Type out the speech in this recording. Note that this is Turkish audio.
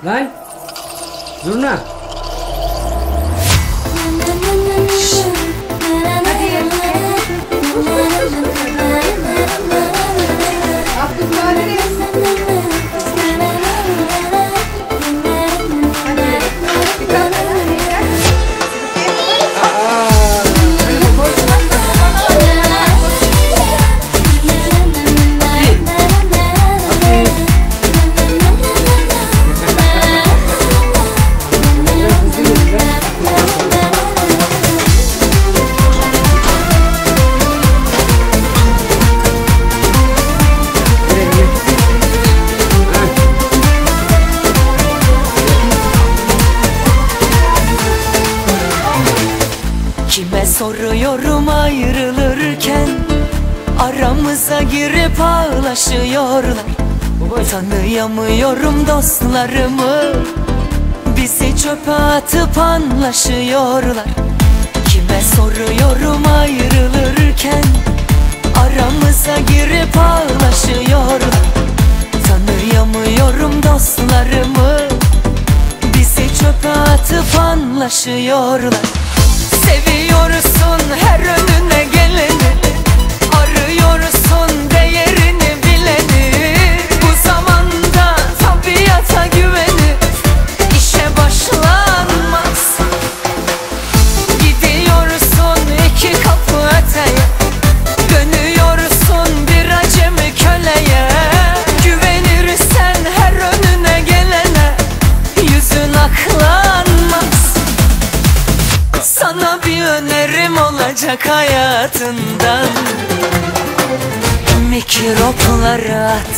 Lan zurna. Kime soruyorum ayrılırken, aramıza girip ağlaşıyorlar. Tanıyamıyorum dostlarımı, bizi çöpe atıp anlaşıyorlar. Kime soruyorum ayrılırken, aramıza girip ağlaşıyorlar. Tanıyamıyorum dostlarımı, bizi çöpe atıp anlaşıyorlar. Seviyorsun her önüne geleni, arıyorsun değerini bileni. Bu zamanda tabiata güvenip işe başlanmaz. Gidiyorsun iki kapı öteye, dönüyorsun bir acemi köleye. Güvenirsen her önüne gelene, yüzün aklanmaz. Sana bir önerim olacak hayatından, mikropları at.